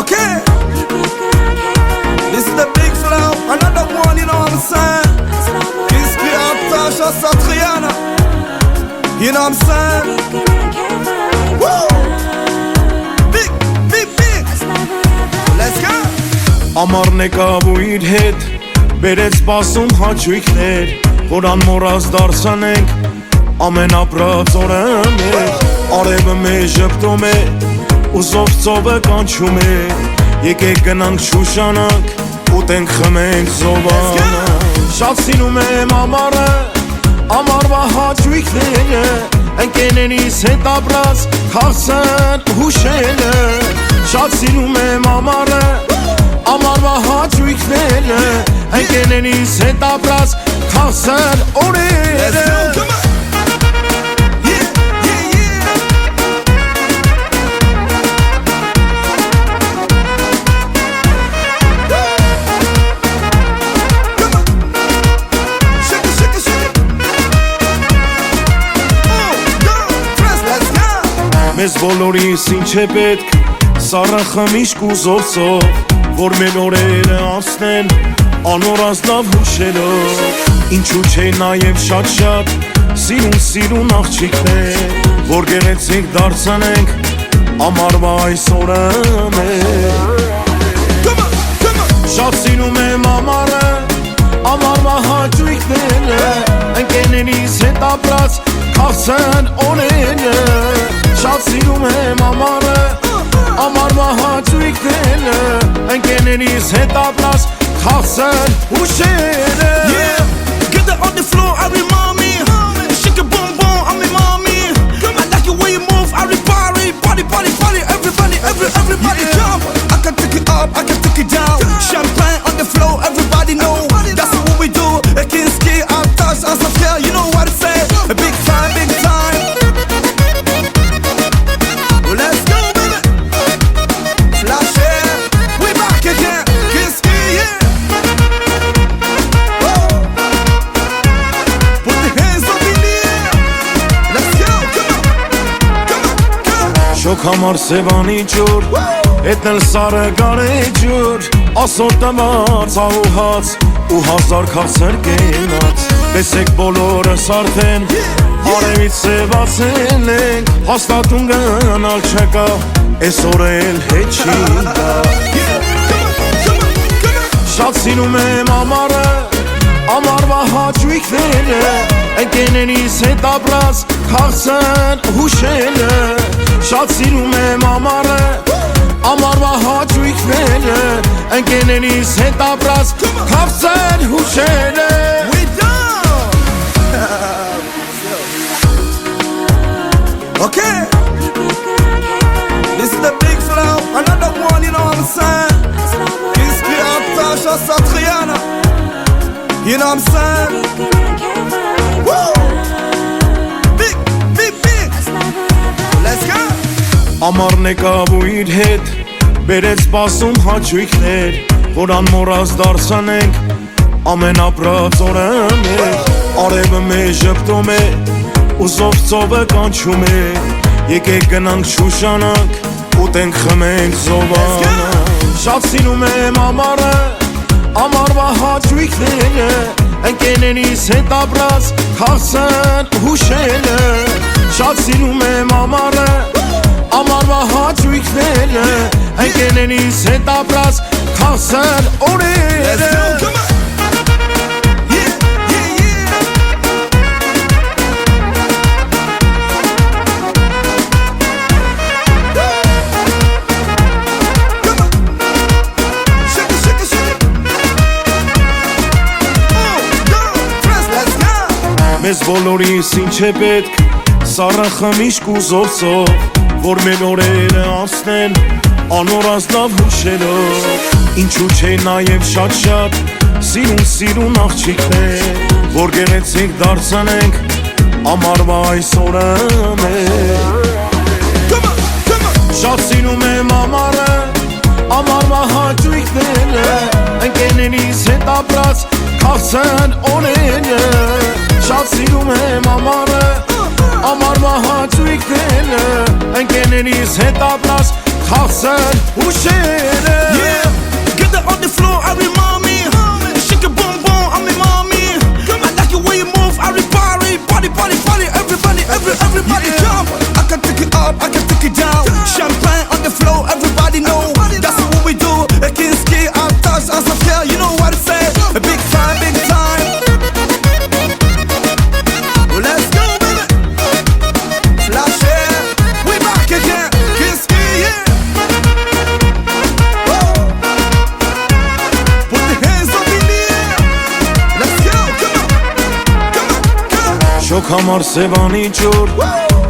Okay, this is the big flow, another one, you know what I'm saying? Kiski Atasha Satriana, you know what I'm saying? Woo! Big, big, big, let's go! Ամառն եկավ ու իր հետ բերեց սպասում հաճույքներ, որ անմոռաց դարձանենք ամեն ապրած օրը մեր, արևը մեզ ժպտում է, ուզով ծովը կանչում է, եկեք գնանք շուշանանք, ուտենք խմենք զովանանք, շատ սիրում եմ ամառը, ամառվա հաճույքները, ընկերներիս հետ ապրած քաղցր հուշերը, շատ սիրում եմ ամառը, ամառվա հաճույքները, ընկերներիս հետ ապրած քաղցր օրերը. Մեզ բոլորիս ինչ է պետք, սառը խմիշք ու զորցով, որ մեր օրերը անցնեն, անորած լավ հուշելով, ինչու չէ նաև շատ սիրուն աղջիկներ, որ գեղեցիկ դարձանենք, ամառվա այս օրը մեր. Շատ սիրում եմ ամառը, ամառվա հաճույքները, ընկերներիս հետ ապրած քաղցր օրերը, շատ սիրում եմ ամառը, ամառվա հաճույքները, ընկերներիս հետ ապրած քաղցր հուշերը. Get that on the floor, mommy. Shake a boom boom, mommy. I like the way you move, everybody, everybody jump. I can take it up, I can take it down. Champagne on the floor, everybody know. That's what we do. Kiski Atasha Satriana, you know what to say. Big time, big time. Let's go, baby. Flash it, we back again. Kiski, yeah. Whoa. Put the hands up in the air. Let's go, come on. Շոք համար սևանի ջուր, էտնել սարը գարե ջուր, ասոր տված աղուհաց ու հազար քաղցր կենաց, տեսեք բոլորս արդեն, արևից սևացել ենք, հաստատուն գնալ չկա, այսօր էլ հետ չի գա. Շատ սիրում եմ ամառը, ամառվա հաճույքները, ընկերներիս հետ ապրած քաղցր հուշերը, շատ սիրում եմ ամառը, ամառվա հաճույքները, ընկերներիս հետ ապրած քաղցր հուշերը. Okay, this is the big flow, another one, you know what I'm saying? Kiski Atasha Satriana, you know what I'm saying? Woo! Big, big, big, let's go! Ամառն եկավ ու իր հետ բերեց սպասում հաճույքներ, որ անմոռաց դարձանենք ամեն ապրած օրը մեր, արևը մեզ ժպտում է, ուզով ծովը կանչում է, եկեք գնանք շուշանանք, ուտենք խմենք զովանանք, շատ սիրում եմ ամառը, ամառվա հաճույքները, ընկերներիս հետ ապրած քաղցր հուշերը, շատ սիրում եմ ամառը, ամառվա հաճույքները, ընկերներիս հետ ապրած քաղցր օրերը. Մեզ բոլորիս ինչ է պետք, սառը խմիշք ու զորցով, որ մեր օրերը անցնեն, անորած լավ հուշերով, ինչու չէ նաև շատ սիրուն աղջիկներ, որ գեղեցիկ դարձանենք, ամառվա այս օրը մեր. Շատ սիրում եմ ամառը, ամառվա հաճույքները, ընկերներիս հետ ապրած քաղցր օրերը, շատ սիրում եմ ամառը, ամառվա հաճույքները, ընկերներիս հետ ապրած քաղցր հուշերը Yeah, get that on the floor, I remind me. Shake your bum bum, I'm in mommy. I like the way you move, everybody, body, body, body, everybody, everybody jump. I can take it up, I can take it down. Champagne on the floor, everybody know. That's what we do. A Kinski, I touch, as I feel, you know what I say. A big time, big time. Well, let's go, baby. Flash it, we back again. Kinski, yeah. Whoa. Put the hands up in the air. Let's go, come on, come on, come on. Շոք համար սևանի ջուր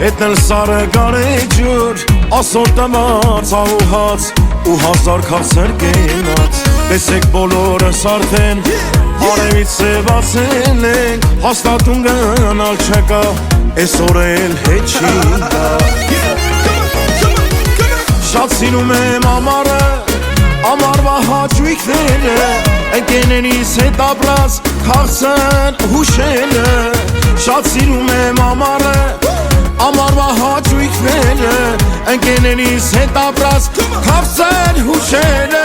Էտնել սարը գարե ջուր Ասոր տմած ահուհաց ու հազար քաղցր կենաց Տեսեք բոլորս արդեն Արևից սևացել ենք Հաստատուն գնալ չկա Այսօր էլ հետ չի գա Շատ սիրում եմ ամառը Ամառվա հաճույքները Ընկերներիս հետ ապրած քաղցր հուշերը Շատ սիրում եմ ամառը Ամառվա հաճույքները Ընկերներիս հետ ապրած քաղցր հուշերը